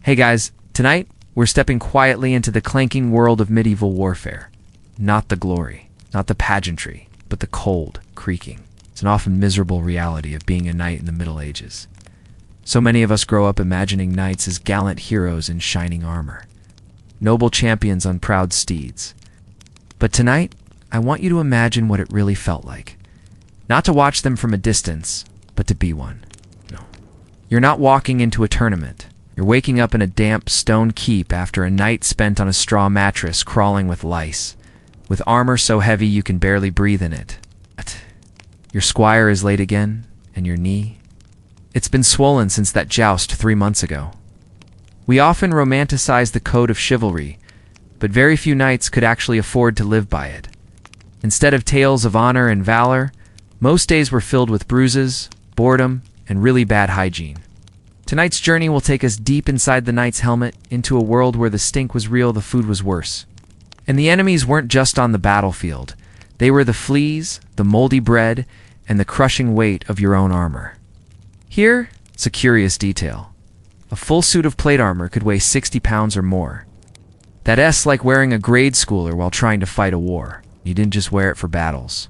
Hey guys, tonight we're stepping quietly into the clanking world of medieval warfare. Not the glory, not the pageantry, but the cold, creaking. It's an often miserable reality of being a knight in the Middle Ages. So many of us grow up imagining knights as gallant heroes in shining armor, noble champions on proud steeds. But tonight, I want you to imagine what it really felt like. Not to watch them from a distance, but to be one. No. You're not walking into a tournament. You're waking up in a damp stone keep after a night spent on a straw mattress crawling with lice, with armor so heavy you can barely breathe in it. Your squire is late again, and your knee? It's been swollen since that joust 3 months ago. We often romanticize the code of chivalry, but very few knights could actually afford to live by it. Instead of tales of honor and valor, most days were filled with bruises, boredom, and really bad hygiene. Tonight's journey will take us deep inside the knight's helmet into a world where the stink was real, the food was worse. And the enemies weren't just on the battlefield. They were the fleas, the moldy bread, and the crushing weight of your own armor. Here, it's a curious detail. A full suit of plate armor could weigh 60 pounds or more. That's like wearing a grade schooler while trying to fight a war. You didn't just wear it for battles.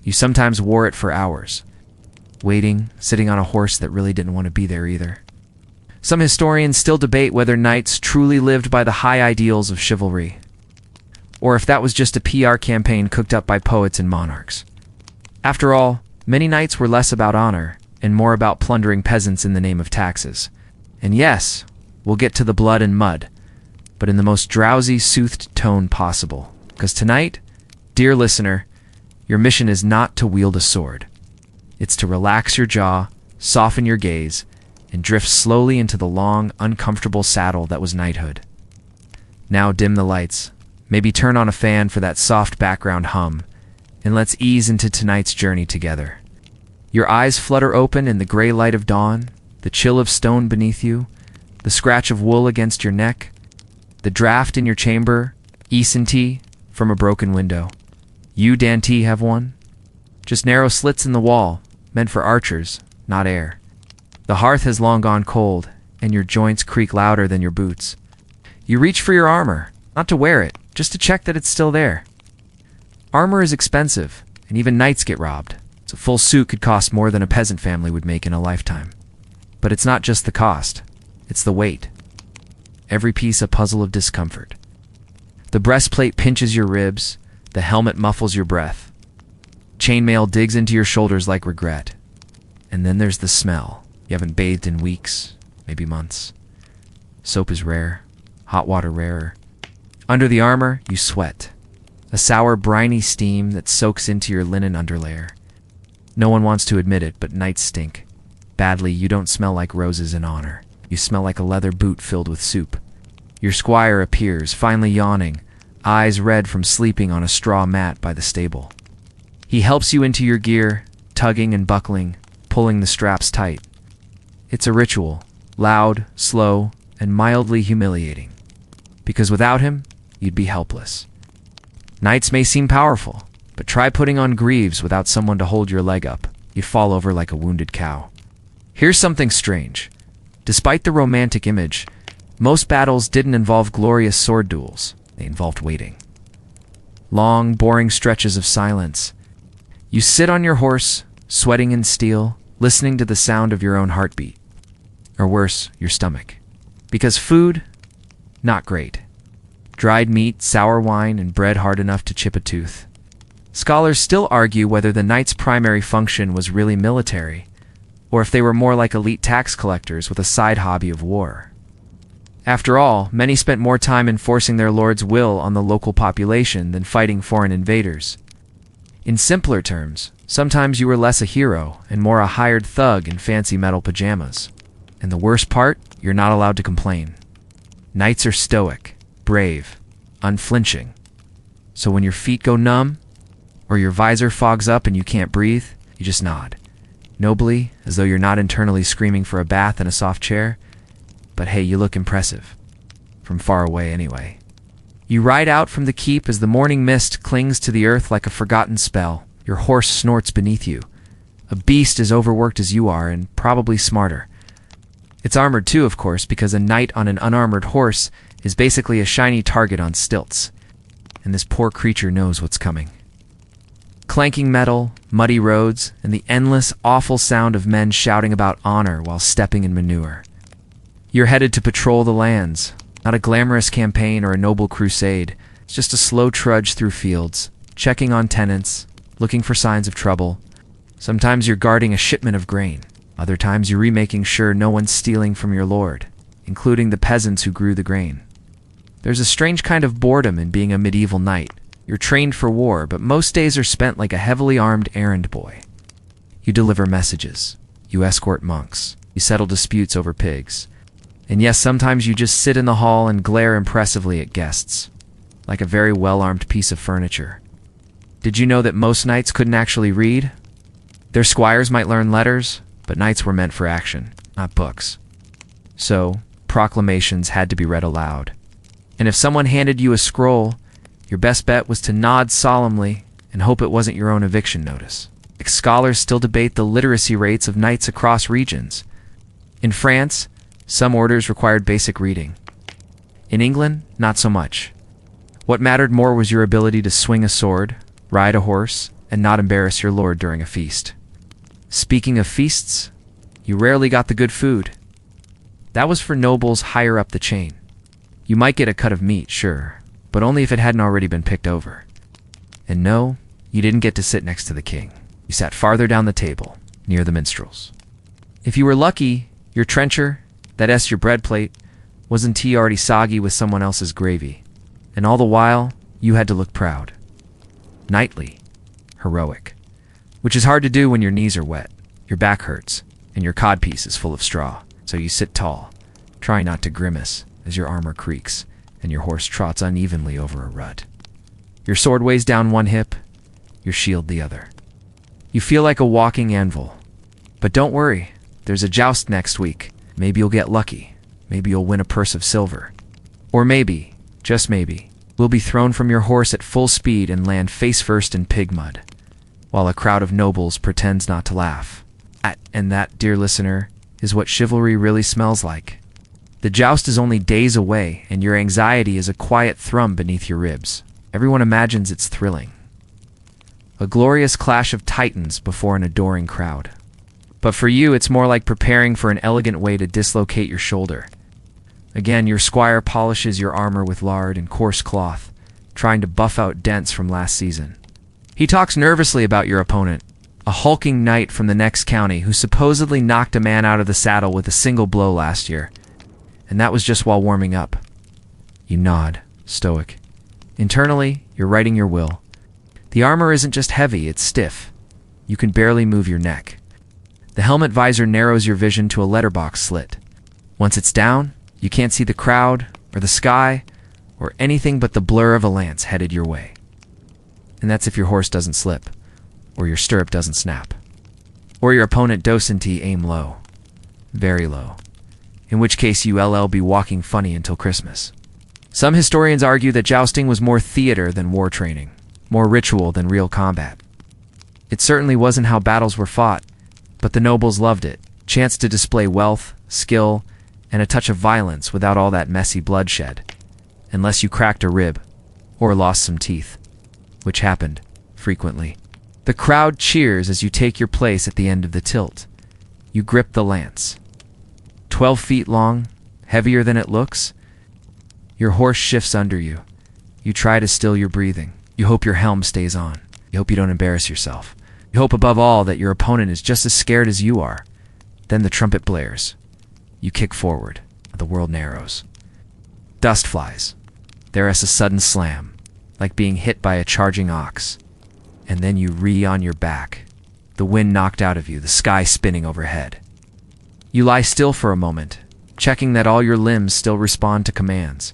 You sometimes wore it for hours. Waiting, sitting on a horse that really didn't want to be there either. Some historians still debate whether knights truly lived by the high ideals of chivalry, or if that was just a PR campaign cooked up by poets and monarchs. After all, many knights were less about honor and more about plundering peasants in the name of taxes. And yes, we'll get to the blood and mud, but in the most drowsy, soothed tone possible. Because tonight, dear listener, your mission is not to wield a sword. It's to relax your jaw, soften your gaze, and drift slowly into the long, uncomfortable saddle that was knighthood. Now dim the lights, maybe turn on a fan for that soft background hum, and let's ease into tonight's journey together. Your eyes flutter open in the gray light of dawn, the chill of stone beneath you, the scratch of wool against your neck, the draft in your chamber, tea from a broken window. You, Dante, have one? Just narrow slits in the wall, meant for archers, not air. The hearth has long gone cold, and your joints creak louder than your boots. You reach for your armor, not to wear it, just to check that it's still there. Armor is expensive, and even knights get robbed. So a full suit could cost more than a peasant family would make in a lifetime. But it's not just the cost, it's the weight. Every piece a puzzle of discomfort. The breastplate pinches your ribs, the helmet muffles your breath. Chainmail digs into your shoulders like regret. And then there's the smell. You haven't bathed in weeks, maybe months. Soap is rare, hot water rarer. Under the armor, you sweat. A sour, briny steam that soaks into your linen underlayer. No one wants to admit it, but knights stink. Badly, you don't smell like roses in honor. You smell like a leather boot filled with soup. Your squire appears, finally yawning, eyes red from sleeping on a straw mat by the stable. He helps you into your gear, tugging and buckling, pulling the straps tight. It's a ritual, loud, slow, and mildly humiliating. Because without him, you'd be helpless. Knights may seem powerful, but try putting on greaves without someone to hold your leg up. You'd fall over like a wounded cow. Here's something strange. Despite the romantic image, most battles didn't involve glorious sword duels. They involved waiting. Long, boring stretches of silence. You sit on your horse, sweating in steel, listening to the sound of your own heartbeat. Or worse, your stomach. Because food, not great. Dried meat, sour wine, and bread hard enough to chip a tooth. Scholars still argue whether the knight's primary function was really military, or if they were more like elite tax collectors with a side hobby of war. After all, many spent more time enforcing their lord's will on the local population than fighting foreign invaders. In simpler terms, sometimes you were less a hero and more a hired thug in fancy metal pajamas. And the worst part, you're not allowed to complain. Knights are stoic, brave, unflinching. So when your feet go numb, or your visor fogs up and you can't breathe, you just nod. Nobly, as though you're not internally screaming for a bath and a soft chair. But hey, you look impressive. From far away anyway. You ride out from the keep as the morning mist clings to the earth like a forgotten spell. Your horse snorts beneath you. A beast as overworked as you are, and probably smarter. It's armored too, of course, because a knight on an unarmored horse is basically a shiny target on stilts, and this poor creature knows what's coming. Clanking metal, muddy roads, and the endless, awful sound of men shouting about honor while stepping in manure. You're headed to patrol the lands, not a glamorous campaign or a noble crusade. It's just a slow trudge through fields, checking on tenants, looking for signs of trouble. Sometimes you're guarding a shipment of grain. Other times you're remaking sure no one's stealing from your lord, including the peasants who grew the grain. There's a strange kind of boredom in being a medieval knight. You're trained for war, but most days are spent like a heavily armed errand boy. You deliver messages. You escort monks. You settle disputes over pigs. And yes, sometimes you just sit in the hall and glare impressively at guests, like a very well-armed piece of furniture. Did you know that most knights couldn't actually read? Their squires might learn letters, but knights were meant for action, not books. So, proclamations had to be read aloud. And if someone handed you a scroll, your best bet was to nod solemnly and hope it wasn't your own eviction notice. Scholars still debate the literacy rates of knights across regions. In France, some orders required basic reading. In England, not so much. What mattered more was your ability to swing a sword, ride a horse, and not embarrass your lord during a feast. Speaking of feasts, you rarely got the good food. That was for nobles higher up the chain. You might get a cut of meat, sure, but only if it hadn't already been picked over. And no, you didn't get to sit next to the king. You sat farther down the table, near the minstrels. If you were lucky, your trencher, that your bread plate, wasn't tea already soggy with someone else's gravy. And all the while, you had to look proud. Knightly. Heroic. Which is hard to do when your knees are wet, your back hurts, and your codpiece is full of straw. So you sit tall, trying not to grimace as your armor creaks and your horse trots unevenly over a rut. Your sword weighs down one hip, your shield the other. You feel like a walking anvil. But don't worry, there's a joust next week. Maybe you'll get lucky. Maybe you'll win a purse of silver. Or maybe, just maybe, you'll be thrown from your horse at full speed and land face first in pig mud, while a crowd of nobles pretends not to laugh. And that, dear listener, is what chivalry really smells like. The joust is only days away, and your anxiety is a quiet thrum beneath your ribs. Everyone imagines it's thrilling. A glorious clash of titans before an adoring crowd. But for you, it's more like preparing for an elegant way to dislocate your shoulder. Again, your squire polishes your armor with lard and coarse cloth, trying to buff out dents from last season. He talks nervously about your opponent, a hulking knight from the next county who supposedly knocked a man out of the saddle with a single blow last year. And that was just while warming up. You nod, stoic. Internally, you're writing your will. The armor isn't just heavy, it's stiff. You can barely move your neck. The helmet visor narrows your vision to a letterbox slit. Once it's down, you can't see the crowd, or the sky, or anything but the blur of a lance headed your way. And that's if your horse doesn't slip, or your stirrup doesn't snap, or your opponent doesn't aim low, very low, in which case you'll be walking funny until Christmas. Some historians argue that jousting was more theater than war training, more ritual than real combat. It certainly wasn't how battles were fought, but the nobles loved it, chance to display wealth, skill, and a touch of violence without all that messy bloodshed, unless you cracked a rib, or lost some teeth, which happened, frequently. The crowd cheers as you take your place at the end of the tilt. You grip the lance. 12 feet long, heavier than it looks. Your horse shifts under you. You try to still your breathing. You hope your helm stays on. You hope you don't embarrass yourself. You hope above all that your opponent is just as scared as you are. Then the trumpet blares. You kick forward. The world narrows. Dust flies. There is a sudden slam, like being hit by a charging ox. And then you on your back. The wind knocked out of you, the sky spinning overhead. You lie still for a moment, checking that all your limbs still respond to commands.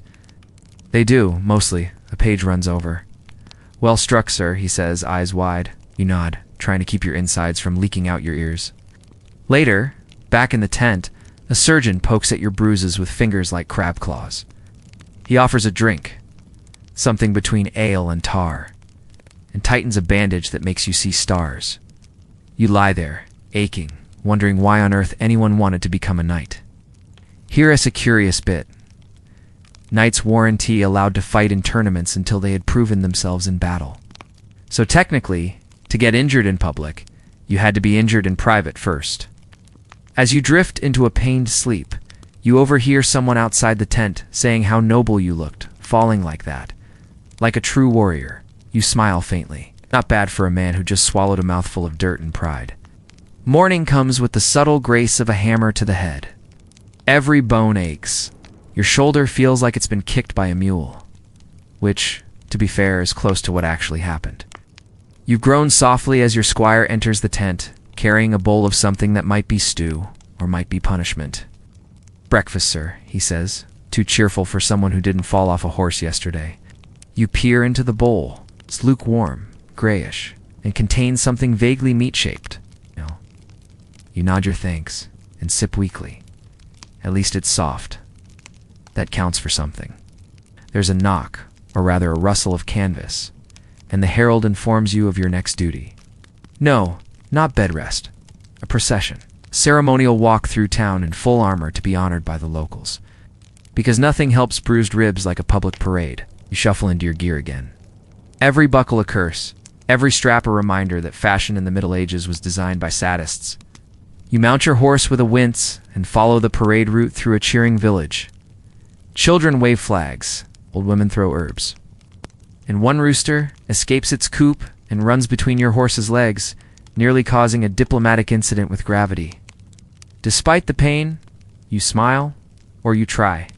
They do, mostly. A page runs over. "Well struck, sir," he says, eyes wide. You nod, trying to keep your insides from leaking out your ears. Later, back in the tent, a surgeon pokes at your bruises with fingers like crab claws. He offers a drink, something between ale and tar, and tightens a bandage that makes you see stars. You lie there, aching, wondering why on earth anyone wanted to become a knight. Hear us a curious bit. Knights warranty allowed to fight in tournaments until they had proven themselves in battle. So technically, to get injured in public, you had to be injured in private first. As you drift into a pained sleep, you overhear someone outside the tent saying how noble you looked, falling like that. Like a true warrior, you smile faintly. Not bad for a man who just swallowed a mouthful of dirt and pride. Morning comes with the subtle grace of a hammer to the head. Every bone aches. Your shoulder feels like it's been kicked by a mule, which, to be fair, is close to what actually happened. You groan softly as your squire enters the tent, carrying a bowl of something that might be stew or might be punishment. "Breakfast, sir," he says, too cheerful for someone who didn't fall off a horse yesterday. You peer into the bowl. It's lukewarm, grayish, and contains something vaguely meat-shaped. You nod your thanks and sip weakly. At least it's soft. That counts for something. There's a knock, or rather a rustle of canvas, and the herald informs you of your next duty. No, not bed rest. A procession. Ceremonial walk through town in full armor to be honored by the locals. Because nothing helps bruised ribs like a public parade. You shuffle into your gear again. Every buckle a curse, every strap a reminder that fashion in the Middle Ages was designed by sadists. You mount your horse with a wince and follow the parade route through a cheering village. Children wave flags, old women throw herbs. And one rooster escapes its coop and runs between your horse's legs, nearly causing a diplomatic incident with gravity. Despite the pain, you smile, or you try.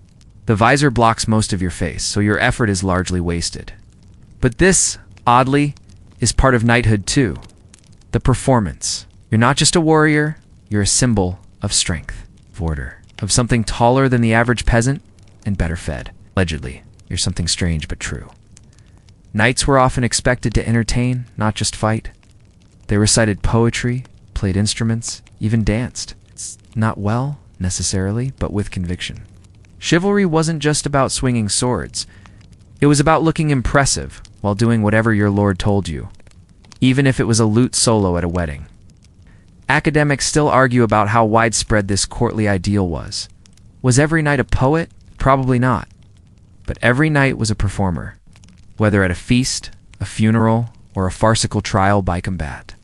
The visor blocks most of your face, so your effort is largely wasted. But this, oddly, is part of knighthood too. The performance. You're not just a warrior, you're a symbol of strength, of order, of something taller than the average peasant and better fed. Allegedly, you're something strange but true. Knights were often expected to entertain, not just fight. They recited poetry, played instruments, even danced. It's not well, necessarily, but with conviction. Chivalry wasn't just about swinging swords. It was about looking impressive while doing whatever your lord told you, even if it was a lute solo at a wedding. Academics still argue about how widespread this courtly ideal was. Was every knight a poet? Probably not. But every knight was a performer, whether at a feast, a funeral, or a farcical trial by combat.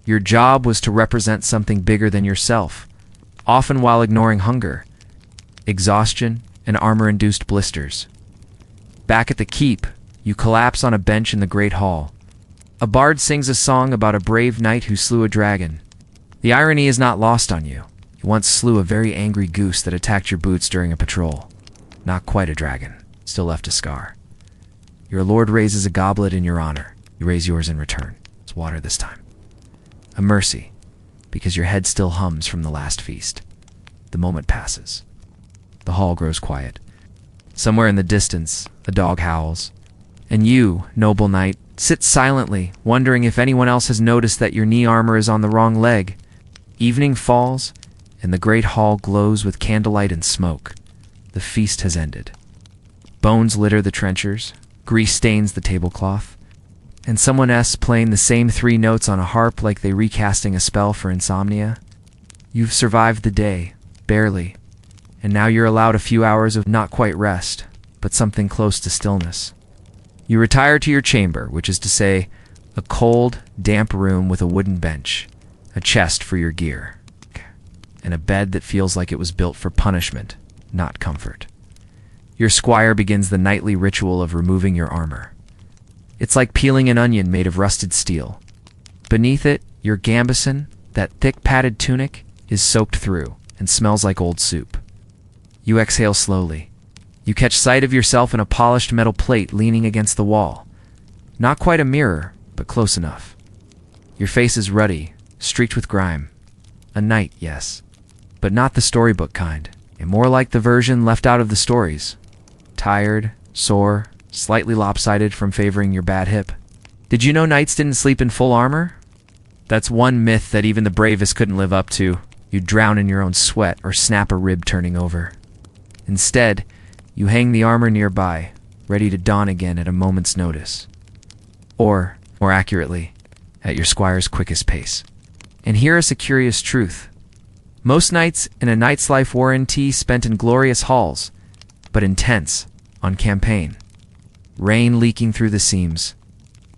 Your job was to represent something bigger than yourself, often while ignoring hunger, exhaustion, and armor-induced blisters. Back at the keep, you collapse on a bench in the great hall. A bard sings a song about a brave knight who slew a dragon. The irony is not lost on you. You once slew a very angry goose that attacked your boots during a patrol. Not quite a dragon, still left a scar. Your lord raises a goblet in your honor. You raise yours in return. It's water this time. A mercy, because your head still hums from the last feast. The moment passes. The hall grows quiet. Somewhere in the distance, a dog howls. And you, noble knight, sit silently, wondering if anyone else has noticed that your knee armor is on the wrong leg. Evening falls, and the great hall glows with candlelight and smoke. The feast has ended. Bones litter the trenchers, grease stains the tablecloth, and someone else playing the same 3 notes on a harp like they recasting a spell for insomnia. You've survived the day, barely, and now you're allowed a few hours of not quite rest, but something close to stillness. You retire to your chamber, which is to say, a cold, damp room with a wooden bench, a chest for your gear, and a bed that feels like it was built for punishment, not comfort. Your squire begins the nightly ritual of removing your armor. It's like peeling an onion made of rusted steel. Beneath it, your gambeson, that thick padded tunic, is soaked through and smells like old soup. You exhale slowly. You catch sight of yourself in a polished metal plate leaning against the wall. Not quite a mirror, but close enough. Your face is ruddy, streaked with grime. A knight, yes, but not the storybook kind, and more like the version left out of the stories. Tired, sore, slightly lopsided from favoring your bad hip. Did you know knights didn't sleep in full armor? That's one myth that even the bravest couldn't live up to. You'd drown in your own sweat or snap a rib turning over. Instead, you hang the armor nearby, ready to don again at a moment's notice. Or, more accurately, at your squire's quickest pace. And here is a curious truth. Most nights in a knight's life warranty spent in glorious halls, but intense, on campaign. Rain leaking through the seams,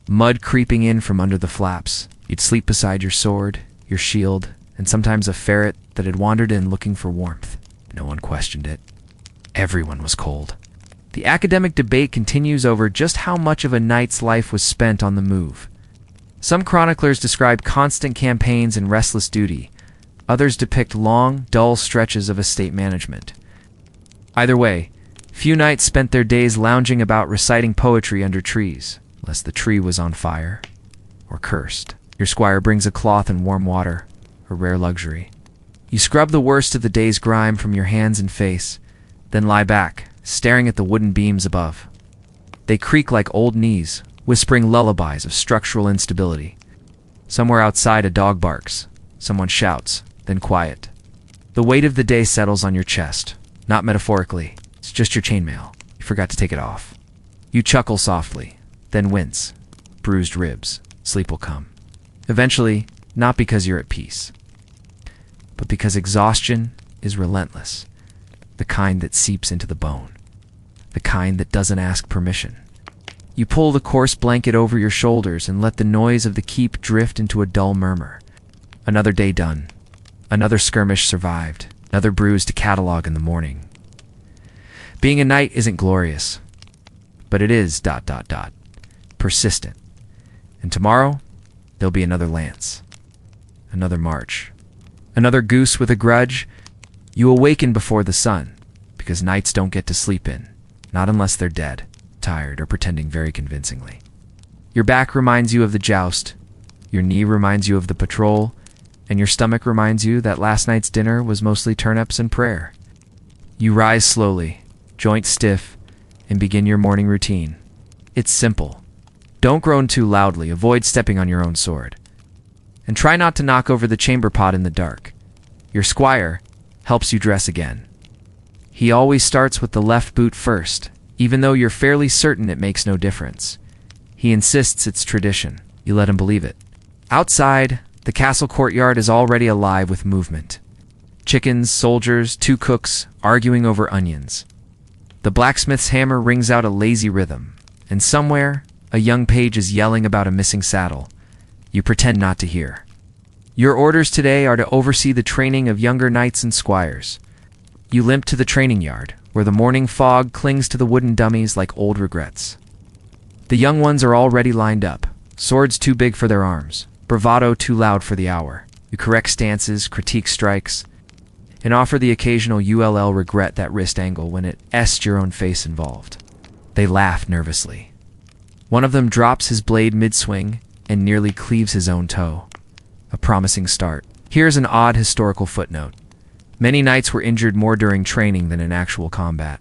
mud creeping in from under the flaps. You'd sleep beside your sword, your shield, and sometimes a ferret that had wandered in looking for warmth. No one questioned it. Everyone was cold. The academic debate continues over just how much of a knight's life was spent on the move. Some chroniclers describe constant campaigns and restless duty. Others depict long, dull stretches of estate management. Either way, few knights spent their days lounging about reciting poetry under trees, unless the tree was on fire or cursed. Your squire brings a cloth and warm water, a rare luxury. You scrub the worst of the day's grime from your hands and face, then lie back, staring at the wooden beams above. They creak like old knees, whispering lullabies of structural instability. Somewhere outside a dog barks, someone shouts, then quiet. The weight of the day settles on your chest, not metaphorically. It's just your chainmail. You forgot to take it off. You chuckle softly, then wince. Bruised ribs. Sleep will come. Eventually, not because you're at peace, but because exhaustion is relentless, the kind that seeps into the bone, the kind that doesn't ask permission. You pull the coarse blanket over your shoulders and let the noise of the keep drift into a dull murmur. Another day done. Another skirmish survived. Another bruise to catalog in the morning. Being a knight isn't glorious, but it is ... persistent. And tomorrow, there'll be another lance. Another march. Another goose with a grudge. You awaken before the sun, because knights don't get to sleep in, not unless they're dead, tired, or pretending very convincingly. Your back reminds you of the joust, your knee reminds you of the patrol, and your stomach reminds you that last night's dinner was mostly turnips and prayer. You rise slowly, joints stiff, and begin your morning routine. It's simple. Don't groan too loudly, avoid stepping on your own sword. And try not to knock over the chamber pot in the dark. Your squire helps you dress again. He always starts with the left boot first, even though you're fairly certain it makes no difference. He insists it's tradition. You let him believe it. Outside, the castle courtyard is already alive with movement. Chickens, soldiers, 2 cooks, arguing over onions. The blacksmith's hammer rings out a lazy rhythm, and somewhere, a young page is yelling about a missing saddle. You pretend not to hear. Your orders today are to oversee the training of younger knights and squires. You limp to the training yard, where the morning fog clings to the wooden dummies like old regrets. The young ones are already lined up, swords too big for their arms, bravado too loud for the hour. You correct stances, critique strikes, and offer the occasional ULL regret that wrist angle when it's your own face involved. They laugh nervously. One of them drops his blade mid-swing and nearly cleaves his own toe. A promising start. Here's an odd historical footnote. Many knights were injured more during training than in actual combat.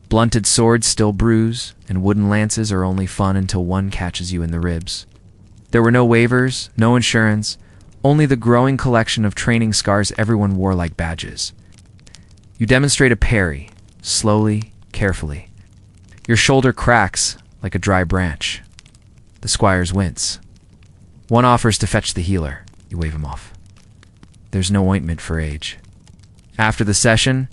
Blunted swords still bruise, and wooden lances are only fun until one catches you in the ribs. There were no waivers, no insurance, only the growing collection of training scars everyone wore like badges. You demonstrate a parry, slowly, carefully. Your shoulder cracks like a dry branch. The squires wince. One offers to fetch the healer. You wave him off. There's no ointment for age. After the session,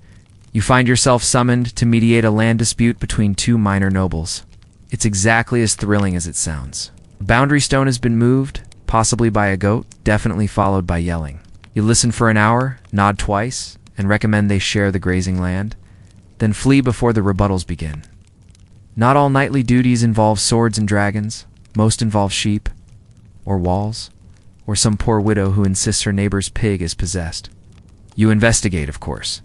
you find yourself summoned to mediate a land dispute between 2 minor nobles. It's exactly as thrilling as it sounds. A boundary stone has been moved, possibly by a goat, definitely followed by yelling. You listen for an hour, nod twice, and recommend they share the grazing land, then flee before the rebuttals begin. Not all knightly duties involve swords and dragons. Most involve sheep, or walls, or some poor widow who insists her neighbor's pig is possessed. You investigate, of course.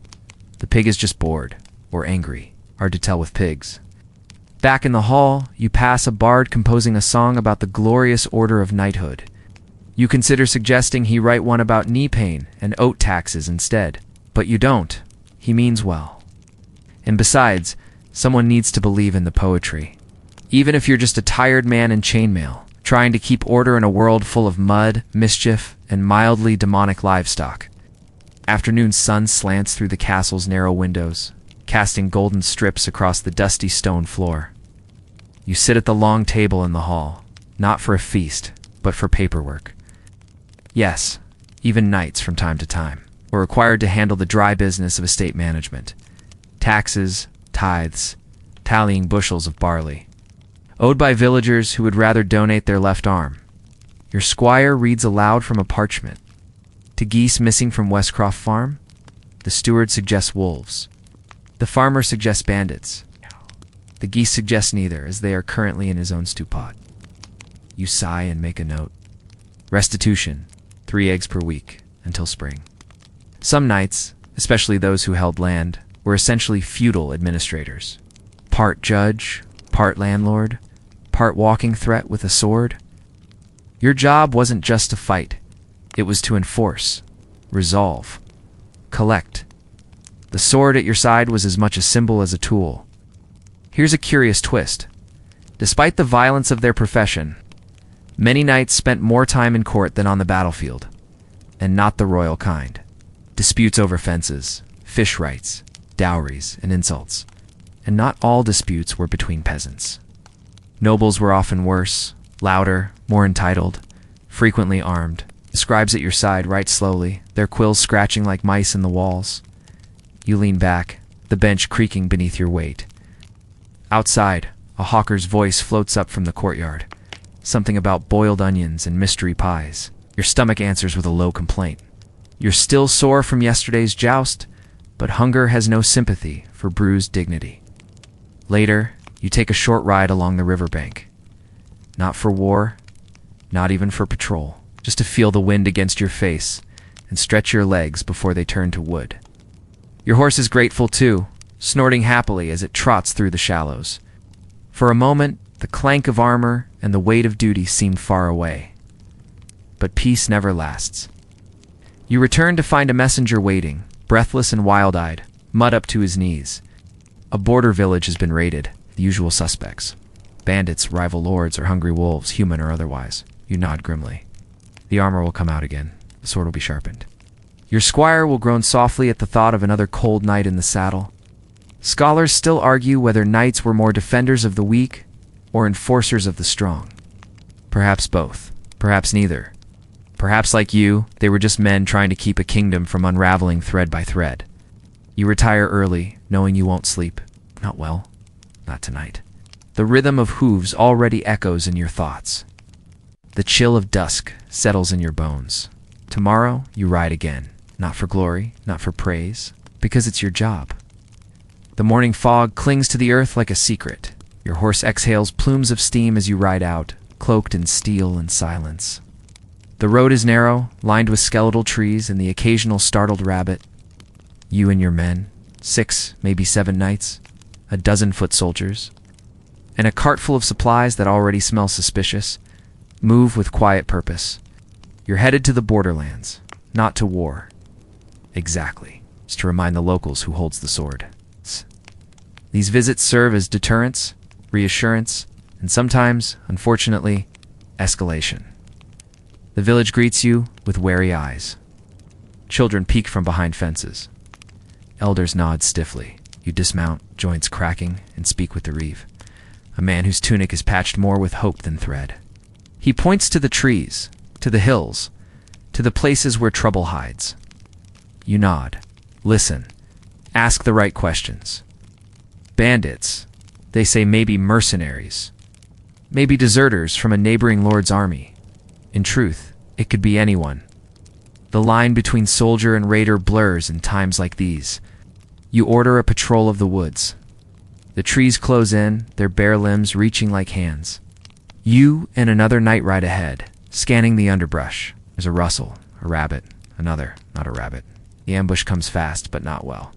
The pig is just bored, or angry, hard to tell with pigs. Back in the hall, you pass a bard composing a song about the glorious order of knighthood. You consider suggesting he write one about knee pain and oat taxes instead, but you don't. He means well. And besides, someone needs to believe in the poetry. Even if you're just a tired man in chainmail, trying to keep order in a world full of mud, mischief, and mildly demonic livestock. Afternoon sun slants through the castle's narrow windows, casting golden strips across the dusty stone floor. You sit at the long table in the hall, not for a feast, but for paperwork. Yes, even knights from time to time. or required to handle the dry business of estate management. Taxes, tithes, tallying bushels of barley. Owed by villagers who would rather donate their left arm. Your squire reads aloud from a parchment. To geese missing from Westcroft Farm, the steward suggests wolves. The farmer suggests bandits. The geese suggest neither, as they are currently in his own stew pot. You sigh and make a note. Restitution, 3 eggs per week, until spring. Some knights, especially those who held land, were essentially feudal administrators. Part judge, part landlord, part walking threat with a sword. Your job wasn't just to fight. It was to enforce, resolve, collect. The sword at your side was as much a symbol as a tool. Here's a curious twist. Despite the violence of their profession, many knights spent more time in court than on the battlefield, and not the royal kind. Disputes over fences, fish rights, dowries, and insults. And not all disputes were between peasants. Nobles were often worse, louder, more entitled, frequently armed. The scribes at your side write slowly, their quills scratching like mice in the walls. You lean back, the bench creaking beneath your weight. Outside, a hawker's voice floats up from the courtyard. Something about boiled onions and mystery pies. Your stomach answers with a low complaint. You're still sore from yesterday's joust, but hunger has no sympathy for bruised dignity. Later, you take a short ride along the riverbank. Not for war, not even for patrol, just to feel the wind against your face and stretch your legs before they turn to wood. Your horse is grateful too, snorting happily as it trots through the shallows. For a moment, the clank of armor and the weight of duty seemed far away. But peace never lasts. You return to find a messenger waiting, breathless and wild-eyed, mud up to his knees. A border village has been raided, the usual suspects. Bandits, rival lords, or hungry wolves, human or otherwise. You nod grimly. The armor will come out again. The sword will be sharpened. Your squire will groan softly at the thought of another cold night in the saddle. Scholars still argue whether knights were more defenders of the weak or enforcers of the strong. Perhaps both. Perhaps neither. Perhaps like you, they were just men trying to keep a kingdom from unraveling thread by thread. You retire early, knowing you won't sleep. Not well. Not tonight. The rhythm of hooves already echoes in your thoughts. The chill of dusk settles in your bones. Tomorrow, you ride again. Not for glory, not for praise, because it's your job. The morning fog clings to the earth like a secret. Your horse exhales plumes of steam as you ride out, cloaked in steel and silence. The road is narrow, lined with skeletal trees and the occasional startled rabbit. You and your men, 6, maybe 7 knights, a dozen foot soldiers, and a cart full of supplies that already smell suspicious, move with quiet purpose. You're headed to the borderlands, not to war. Exactly. It's to remind the locals who holds the sword. These visits serve as deterrence, reassurance, and sometimes, unfortunately, escalation. The village greets you with wary eyes. Children peek from behind fences. Elders nod stiffly. You dismount, joints cracking, and speak with the reeve, a man whose tunic is patched more with hope than thread. He points to the trees, to the hills, to the places where trouble hides. You nod. Listen. Ask the right questions. Bandits. They say maybe mercenaries. Maybe deserters from a neighboring lord's army. In truth, it could be anyone. The line between soldier and raider blurs in times like these. You order a patrol of the woods. The trees close in, their bare limbs reaching like hands. You and another knight ride ahead, scanning the underbrush. There's a rustle, a rabbit, another, not a rabbit. The ambush comes fast, but not well.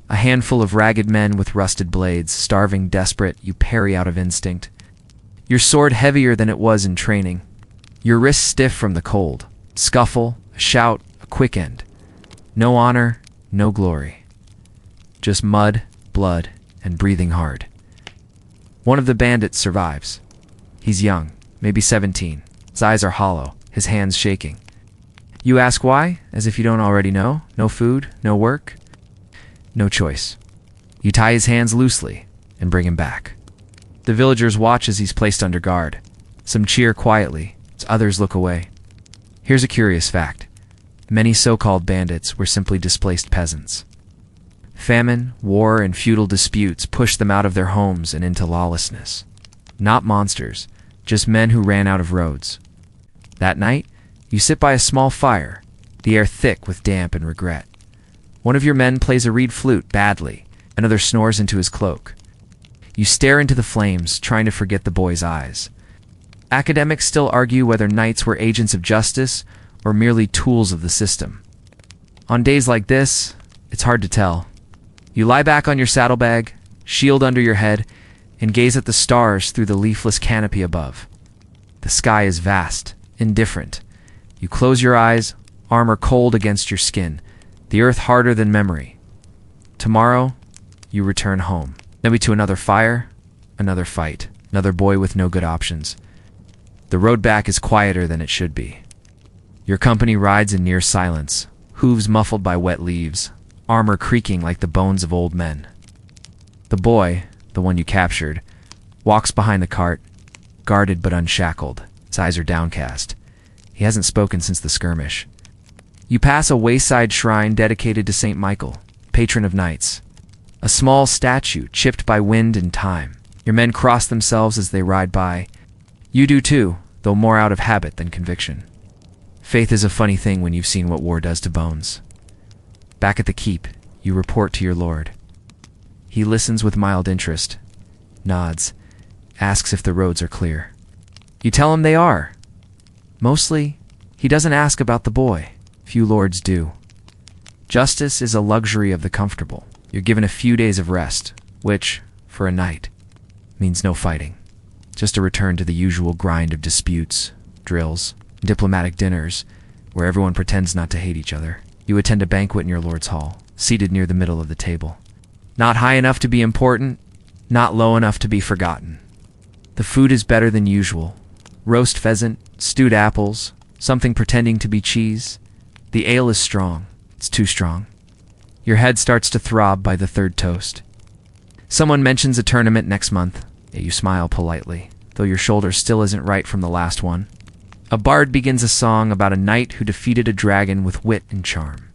A handful of ragged men with rusted blades, starving, desperate, you parry out of instinct. Your sword heavier than it was in training. Your wrists stiff from the cold. Scuffle, a shout, a quick end. No honor, no glory. Just mud, blood, and breathing hard. One of the bandits survives. He's young, maybe 17. His eyes are hollow, his hands shaking. You ask why, as if you don't already know. No food, no work, no choice. You tie his hands loosely and bring him back. The villagers watch as he's placed under guard. Some cheer quietly, as others look away. Here's a curious fact. Many so-called bandits were simply displaced peasants. Famine, war, and feudal disputes pushed them out of their homes and into lawlessness. Not monsters, just men who ran out of roads. That night, you sit by a small fire, the air thick with damp and regret. One of your men plays a reed flute badly, another snores into his cloak. You stare into the flames, trying to forget the boy's eyes. Academics still argue whether knights were agents of justice or merely tools of the system. On days like this, it's hard to tell. You lie back on your saddlebag, shield under your head, and gaze at the stars through the leafless canopy above. The sky is vast, indifferent. You close your eyes, armor cold against your skin, the earth harder than memory. Tomorrow, you return home. Maybe to another fire, another fight, another boy with no good options. The road back is quieter than it should be. Your company rides in near silence, hooves muffled by wet leaves, armor creaking like the bones of old men. The boy, the one you captured, walks behind the cart, guarded but unshackled. His eyes are downcast. He hasn't spoken since the skirmish. You pass a wayside shrine dedicated to St. Michael, patron of knights. A small statue chipped by wind and time. Your men cross themselves as they ride by. You do too, though more out of habit than conviction. Faith is a funny thing when you've seen what war does to bones. Back at the keep, you report to your lord. He listens with mild interest, nods, asks if the roads are clear. You tell him they are. Mostly, he doesn't ask about the boy. Few lords do. Justice is a luxury of the comfortable. You're given a few days of rest, which, for a knight, means no fighting. Just a return to the usual grind of disputes, drills, diplomatic dinners, where everyone pretends not to hate each other. You attend a banquet in your lord's hall, seated near the middle of the table. Not high enough to be important, not low enough to be forgotten. The food is better than usual. Roast pheasant, stewed apples, something pretending to be cheese. The ale is strong. It's too strong. Your head starts to throb by the third toast. Someone mentions a tournament next month. You smile politely, though your shoulder still isn't right from the last one. A bard begins a song about a knight who defeated a dragon with wit and charm.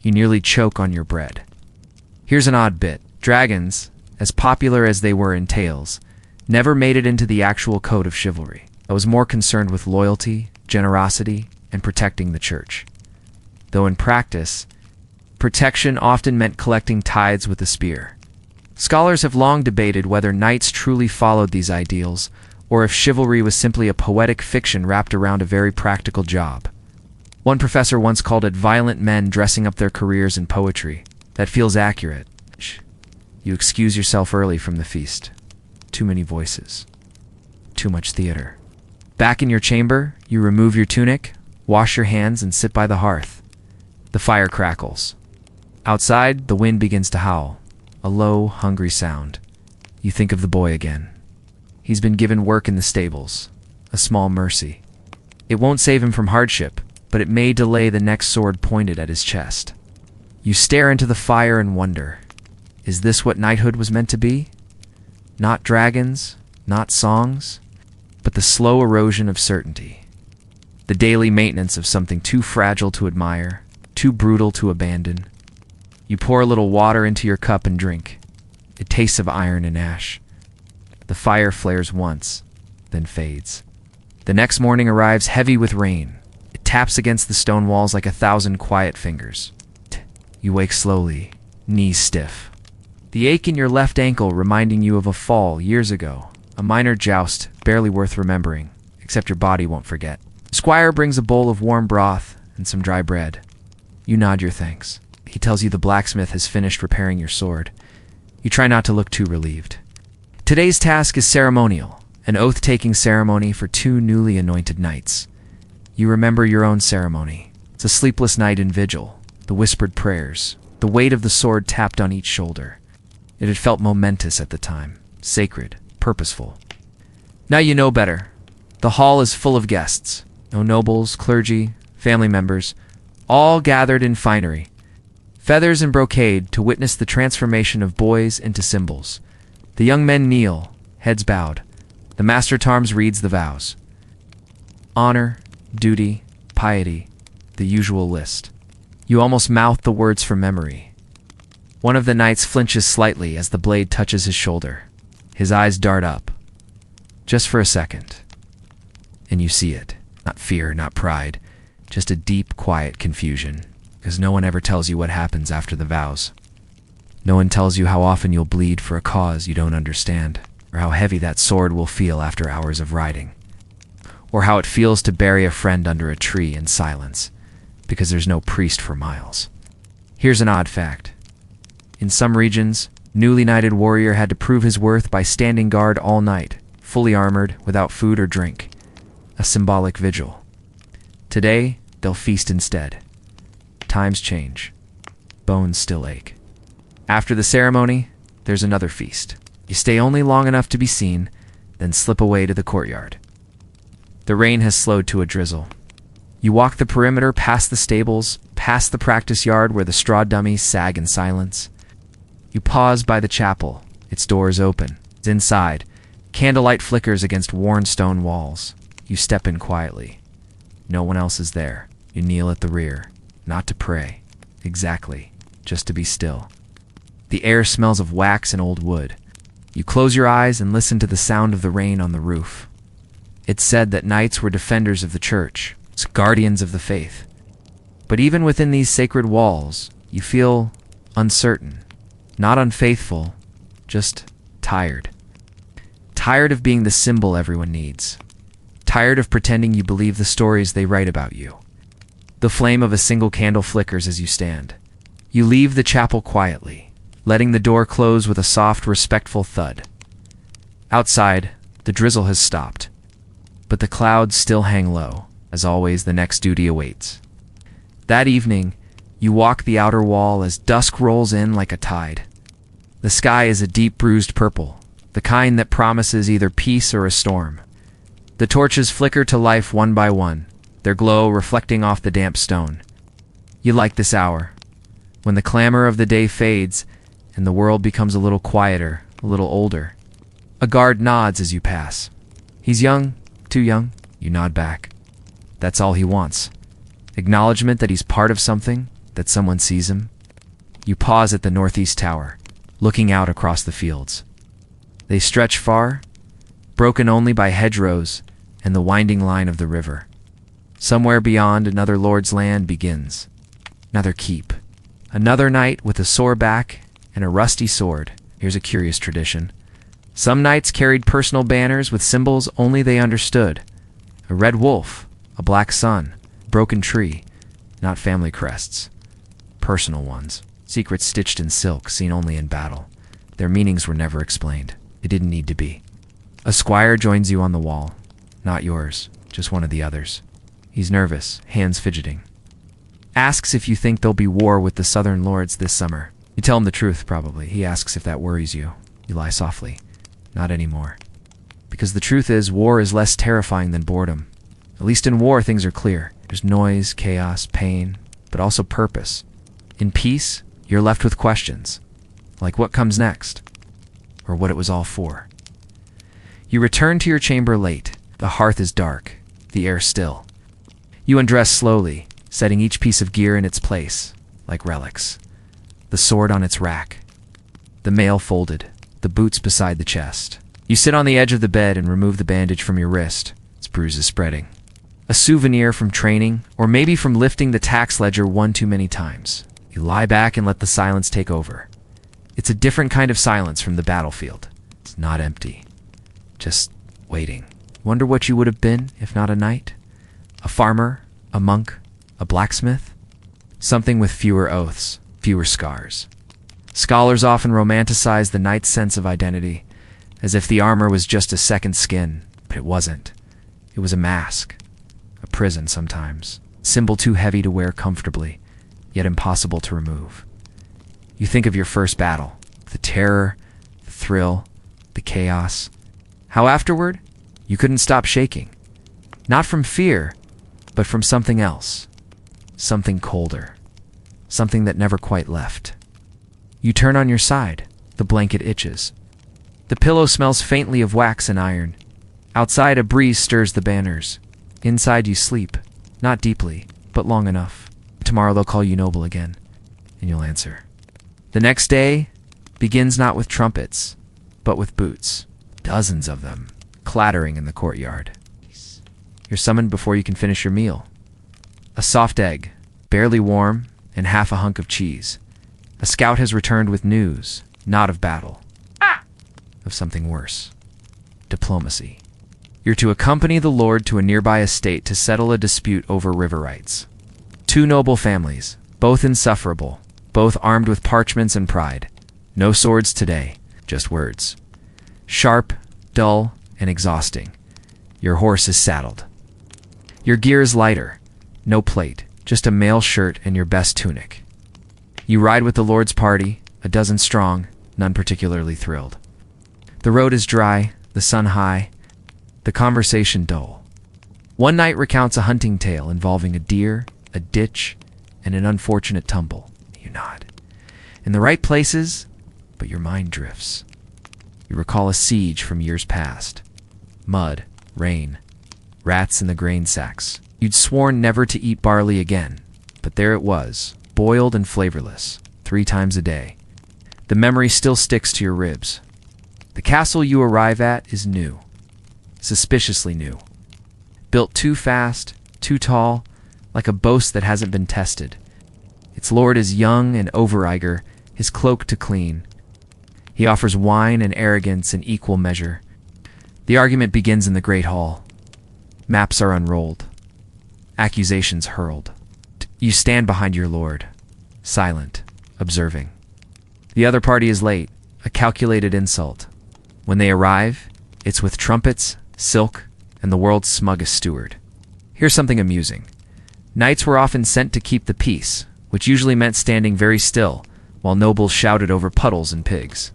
You nearly choke on your bread. Here's an odd bit. Dragons, as popular as they were in tales, never made it into the actual code of chivalry. I was more concerned with loyalty, generosity, and protecting the church. Though in practice, protection often meant collecting tithes with a spear. Scholars have long debated whether knights truly followed these ideals, or if chivalry was simply a poetic fiction wrapped around a very practical job. One professor once called it violent men dressing up their careers in poetry. That feels accurate. You excuse yourself early from the feast. Too many voices. Too much theater. Back in your chamber, you remove your tunic, wash your hands, and sit by the hearth. The fire crackles. Outside, the wind begins to howl. A low, hungry sound. You think of the boy again. He's been given work in the stables. A small mercy. It won't save him from hardship, but it may delay the next sword pointed at his chest. You stare into the fire and wonder, is this what knighthood was meant to be? Not dragons, not songs, but the slow erosion of certainty. The daily maintenance of something too fragile to admire, too brutal to abandon. You pour a little water into your cup and drink. It tastes of iron and ash. The fire flares once, then fades. The next morning arrives heavy with rain. It taps against the stone walls like 1,000 quiet fingers. You wake slowly, knees stiff. The ache in your left ankle reminding you of a fall years ago, a minor joust barely worth remembering, except your body won't forget. Squire brings a bowl of warm broth and some dry bread. You nod your thanks. He tells you the blacksmith has finished repairing your sword. You try not to look too relieved. Today's task is ceremonial, an oath-taking ceremony for 2 newly anointed knights. You remember your own ceremony. It's a sleepless night in vigil. The whispered prayers, the weight of the sword tapped on each shoulder. It had felt momentous at the time, sacred, purposeful. Now you know better. The hall is full of guests, no nobles, clergy, family members, all gathered in finery, feathers and brocade to witness the transformation of boys into symbols. The young men kneel, heads bowed. The master at arms reads the vows. Honor, duty, piety. the usual list. You almost mouth the words from memory. One of the knights flinches slightly as the blade touches his shoulder. His eyes dart up. Just for a second. And you see it. Not fear, not pride. Just a deep, quiet confusion. Because no one ever tells you what happens after the vows. No one tells you how often you'll bleed for a cause you don't understand, or how heavy that sword will feel after hours of riding, or how it feels to bury a friend under a tree in silence, because there's no priest for miles. Here's an odd fact. In some regions, newly knighted warrior had to prove his worth by standing guard all night, fully armored, without food or drink. A symbolic vigil. Today, they'll feast instead. Times change. Bones still ache. After the ceremony, there's another feast. You stay only long enough to be seen, then slip away to the courtyard. The rain has slowed to a drizzle. You walk the perimeter past the stables, past the practice yard where the straw dummies sag in silence. You pause by the chapel. Its doors open. It's inside. Candlelight flickers against worn stone walls. You step in quietly. No one else is there. You kneel at the rear. Not to pray. Exactly. Just to be still. The air smells of wax and old wood. You close your eyes and listen to the sound of the rain on the roof. It's said that knights were defenders of the church, guardians of the faith. But even within these sacred walls, you feel uncertain. Not unfaithful, just tired. Tired of being the symbol everyone needs. Tired of pretending you believe the stories they write about you. The flame of a single candle flickers as you stand. You leave the chapel quietly, letting the door close with a soft, respectful thud. Outside, the drizzle has stopped, but the clouds still hang low. As always, the next duty awaits. That evening, you walk the outer wall as dusk rolls in like a tide. The sky is a deep bruised purple, the kind that promises either peace or a storm. The torches flicker to life one by one, their glow reflecting off the damp stone. You like this hour, when the clamor of the day fades and the world becomes a little quieter, a little older. A guard nods as you pass. He's young, too young. You nod back. That's all he wants. Acknowledgement that he's part of something, that someone sees him. You pause at the northeast tower, looking out across the fields. They stretch far, broken only by hedgerows and the winding line of the river. Somewhere beyond, another lord's land begins. Another keep. Another knight with a sore back and a rusty sword. Here's a curious tradition. Some knights carried personal banners with symbols only they understood. A red wolf, a black sun, broken tree, not family crests. Personal ones, secrets stitched in silk, seen only in battle. Their meanings were never explained. They didn't need to be. A squire joins you on the wall. Not yours, just one of the others. He's nervous, hands fidgeting. Asks if you think there'll be war with the southern lords this summer. You tell him the truth, probably. He asks if that worries you. You lie softly. Not anymore. Because the truth is, war is less terrifying than boredom. At least in war, things are clear. There's noise, chaos, pain, but also purpose. In peace, you're left with questions. Like what comes next? Or what it was all for. You return to your chamber late. The hearth is dark, the air still. You undress slowly, setting each piece of gear in its place, like relics. The sword on its rack. The mail folded, the boots beside the chest. You sit on the edge of the bed and remove the bandage from your wrist, its bruises spreading. A souvenir from training, or maybe from lifting the tax ledger one too many times. You lie back and let the silence take over. It's a different kind of silence from the battlefield. It's not empty. Just waiting. Wonder what you would have been if not a knight? A farmer? A monk? A blacksmith? Something with fewer oaths, fewer scars. Scholars often romanticize the knight's sense of identity, as if the armor was just a second skin, but it wasn't. It was a mask. A prison sometimes. Symbol too heavy to wear comfortably, yet impossible to remove. You think of your first battle, the terror, the thrill, the chaos. How afterward, you couldn't stop shaking. Not from fear, but from something else. Something colder. Something that never quite left. You turn on your side. The blanket itches. The pillow smells faintly of wax and iron. Outside, a breeze stirs the banners. Inside, you sleep. Not deeply, but long enough. Tomorrow they'll call you noble again, and you'll answer. The next day begins not with trumpets, but with boots, dozens of them, clattering in the courtyard. You're summoned before you can finish your meal. A soft egg, barely warm, and half a hunk of cheese. A scout has returned with news, not of battle, of something worse. Diplomacy. You're to accompany the lord to a nearby estate to settle a dispute over river rights. Two noble families, both insufferable, both armed with parchments and pride. No swords today, just words. Sharp, dull, and exhausting. Your horse is saddled. Your gear is lighter. No plate, just a mail shirt and your best tunic. You ride with the lord's party, a dozen strong, none particularly thrilled. The road is dry, the sun high, the conversation dull. One knight recounts a hunting tale involving a deer, a ditch, and an unfortunate tumble. You nod. In the right places, but your mind drifts. You recall a siege from years past. Mud, rain, rats in the grain sacks. You'd sworn never to eat barley again, but there it was, boiled and flavorless, 3 times a day. The memory still sticks to your ribs. The castle you arrive at is new, suspiciously new. Built too fast, too tall, like a boast that hasn't been tested. Its lord is young and over-eager, his cloak to clean. He offers wine and arrogance in equal measure. The argument begins in the great hall. Maps are unrolled. Accusations hurled. You stand behind your lord, silent, observing. The other party is late, a calculated insult. When they arrive, it's with trumpets, silk, and the world's smuggest steward. Here's something amusing. Knights were often sent to keep the peace, which usually meant standing very still, while nobles shouted over puddles and pigs.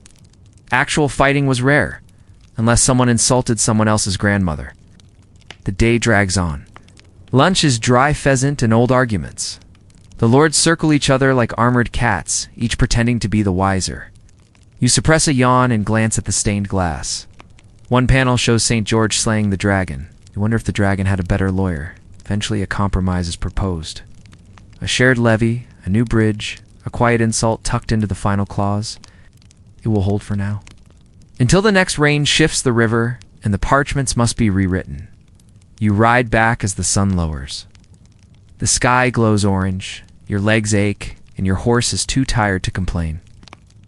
Actual fighting was rare, unless someone insulted someone else's grandmother. The day drags on. Lunch is dry pheasant and old arguments. The lords circle each other like armored cats, each pretending to be the wiser. You suppress a yawn and glance at the stained glass. One panel shows St. George slaying the dragon. You wonder if the dragon had a better lawyer. Eventually a compromise is proposed. A shared levy, a new bridge, a quiet insult tucked into the final clause. It will hold for now. Until the next rain shifts the river and the parchments must be rewritten. You ride back as the sun lowers. The sky glows orange, your legs ache, and your horse is too tired to complain.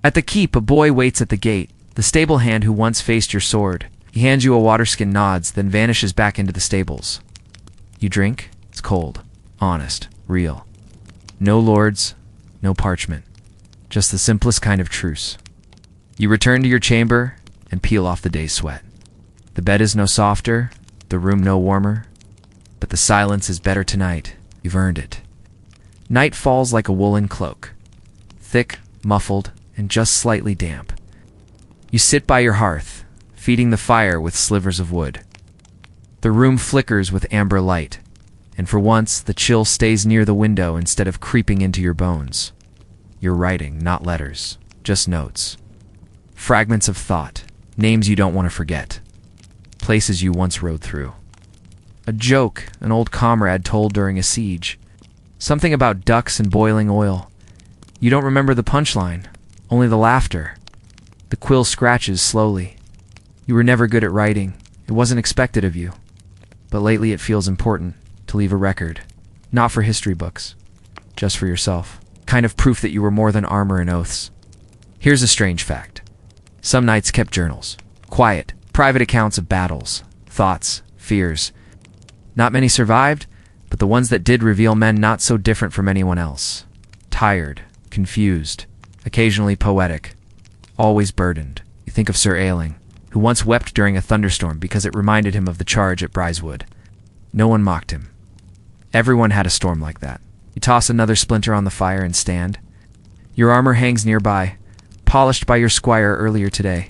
At the keep, a boy waits at the gate, the stable hand who once faced your sword. He hands you a waterskin, nods, then vanishes back into the stables. You drink? It's cold, honest, real. No lords, no parchment. Just the simplest kind of truce. You return to your chamber and peel off the day's sweat. The bed is no softer, the room no warmer, but the silence is better tonight. You've earned it. Night falls like a woolen cloak, thick, muffled, and just slightly damp. You sit by your hearth, feeding the fire with slivers of wood. The room flickers with amber light, and for once the chill stays near the window instead of creeping into your bones. You're writing, not letters, just notes. Fragments of thought, names you don't want to forget. Places you once rode through. A joke an old comrade told during a siege. Something about ducks and boiling oil. You don't remember the punchline, only the laughter. The quill scratches slowly. You were never good at writing. It wasn't expected of you. But lately it feels important to leave a record. Not for history books. Just for yourself. Kind of proof that you were more than armor and oaths. Here's a strange fact. Some knights kept journals. Quiet, private accounts of battles, thoughts, fears. Not many survived, but the ones that did reveal men not so different from anyone else. Tired, confused, occasionally poetic, always burdened. You think of Sir Ailing, who once wept during a thunderstorm because it reminded him of the charge at Brysewood. No one mocked him. Everyone had a storm like that. You toss another splinter on the fire and stand. Your armor hangs nearby, polished by your squire earlier today.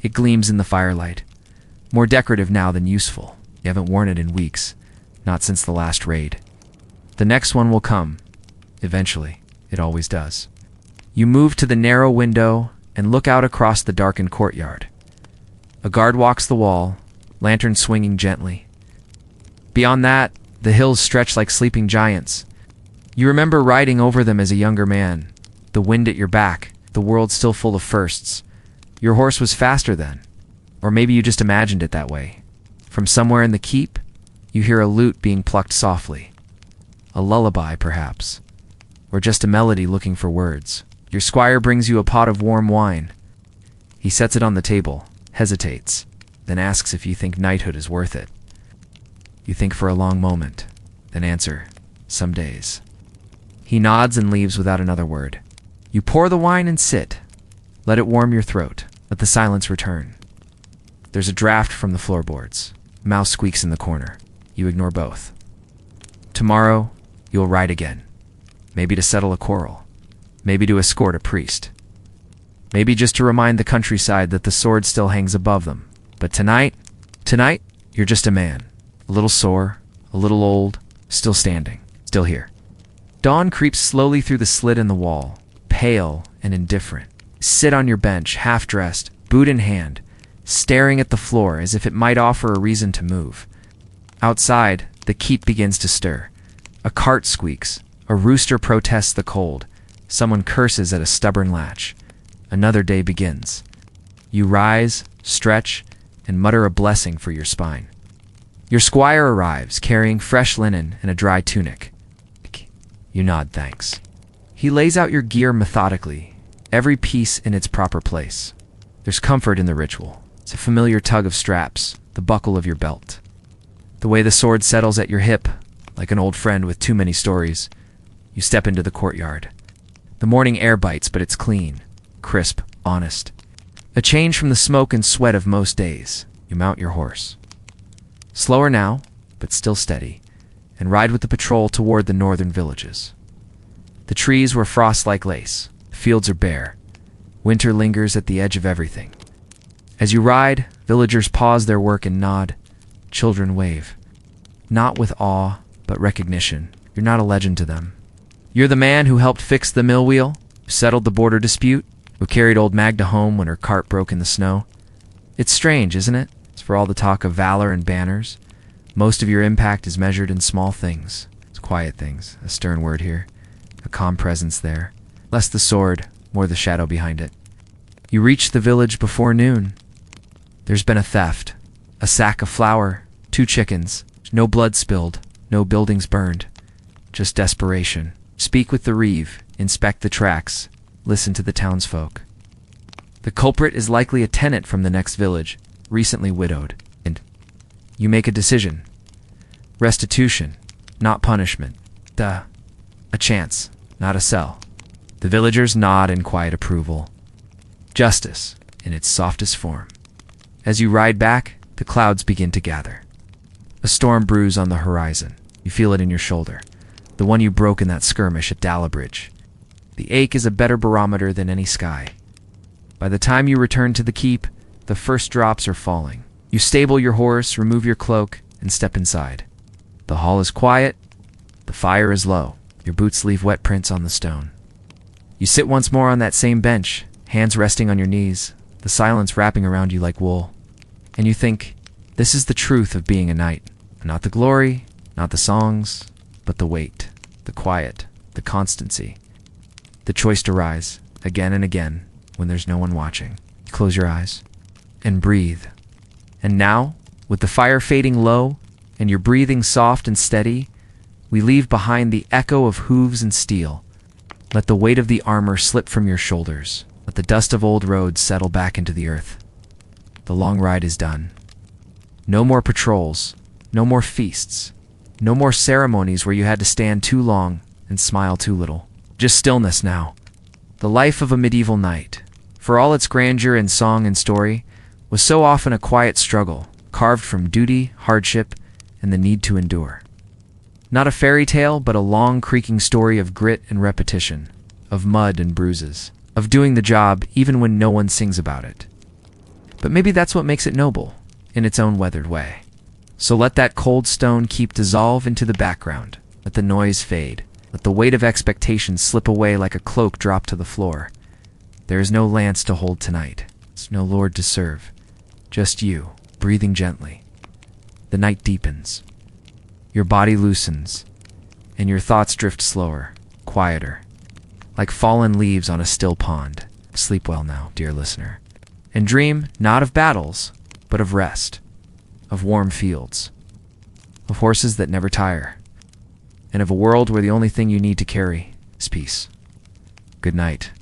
It gleams in the firelight. More decorative now than useful. You haven't worn it in weeks, not since the last raid. The next one will come. Eventually. It always does. You move to the narrow window and look out across the darkened courtyard. A guard walks the wall, lantern swinging gently. Beyond that, The hills stretch like sleeping giants. You remember riding over them as a younger man, the wind at your back, the world still full of firsts. Your horse was faster then, or maybe you just imagined it that way. From somewhere in the keep, you hear a lute being plucked softly. A lullaby, perhaps, or just a melody looking for words. Your squire brings you a pot of warm wine. He sets it on the table, hesitates, then asks if you think knighthood is worth it. You think for a long moment, then answer, some days. He nods and leaves without another word. You pour the wine and sit. Let it warm your throat. Let the silence return. There's a draft from the floorboards. A mouse squeaks in the corner. You ignore both. Tomorrow, you'll ride again. Maybe to settle a quarrel. Maybe to escort a priest. Maybe just to remind the countryside that the sword still hangs above them. But tonight, you're just a man. A little sore, a little old, still standing, still here. Dawn creeps slowly through the slit in the wall, pale and indifferent. Sit on your bench, half-dressed, boot in hand, staring at the floor as if it might offer a reason to move. Outside, the keep begins to stir. A cart squeaks. A rooster protests the cold. Someone curses at a stubborn latch. Another day begins. You rise, stretch, and mutter a blessing for your spine. Your squire arrives, carrying fresh linen and a dry tunic. You nod thanks. He lays out your gear methodically, every piece in its proper place. There's comfort in the ritual. It's a familiar tug of straps, the buckle of your belt. The way the sword settles at your hip, like an old friend with too many stories. You step into the courtyard. The morning air bites, but it's clean, crisp, honest. A change from the smoke and sweat of most days. You mount your horse. Slower now, but still steady, and ride with the patrol toward the northern villages. The trees were frost like lace. The fields are bare. Winter lingers at the edge of everything. As you ride, villagers pause their work and nod. Children wave. Not with awe, but recognition. You're not a legend to them. You're the man who helped fix the mill wheel, who settled the border dispute, who carried old Magda home when her cart broke in the snow. It's strange, isn't it? It's for all the talk of valor and banners. Most of your impact is measured in small things. It's quiet things, a stern word here, a calm presence there. Less the sword, more the shadow behind it. You reach the village before noon. There's been a theft, a sack of flour, 2 chickens, no blood spilled, no buildings burned, just desperation. Speak with the reeve, inspect the tracks, listen to the townsfolk. The culprit is likely a tenant from the next village, recently widowed, and you make a decision. Restitution, not punishment. A chance, not a cell. The villagers nod in quiet approval. Justice, in its softest form. As you ride back, the clouds begin to gather. A storm brews on the horizon. You feel it in your shoulder, the one you broke in that skirmish at Dallabridge. The ache is a better barometer than any sky. By the time you return to the keep, the first drops are falling. You stable your horse, remove your cloak, and step inside. The hall is quiet. The fire is low. Your boots leave wet prints on the stone. You sit once more on that same bench, hands resting on your knees, the silence wrapping around you like wool. And you think, this is the truth of being a knight. Not the glory, not the songs, but the weight, the quiet, the constancy. The choice to rise, again and again, when there's no one watching. You close your eyes and breathe. And now, with the fire fading low and your breathing soft and steady, we leave behind the echo of hooves and steel. Let the weight of the armor slip from your shoulders. Let the dust of old roads settle back into the earth. The long ride is done. No more patrols, no more feasts, no more ceremonies where you had to stand too long and smile too little. Just stillness now. The life of a medieval knight, for all its grandeur in song and story, was so often a quiet struggle, carved from duty, hardship, and the need to endure. Not a fairy tale, but a long, creaking story of grit and repetition, of mud and bruises, of doing the job even when no one sings about it. But maybe that's what makes it noble, in its own weathered way. So let that cold stone keep dissolve into the background. Let the noise fade. Let the weight of expectation slip away like a cloak dropped to the floor. There is no lance to hold tonight. There's no lord to serve. Just you, breathing gently. The night deepens. Your body loosens, and your thoughts drift slower, quieter, like fallen leaves on a still pond. Sleep well now, dear listener, and dream not of battles, but of rest, of warm fields, of horses that never tire, and of a world where the only thing you need to carry is peace. Good night.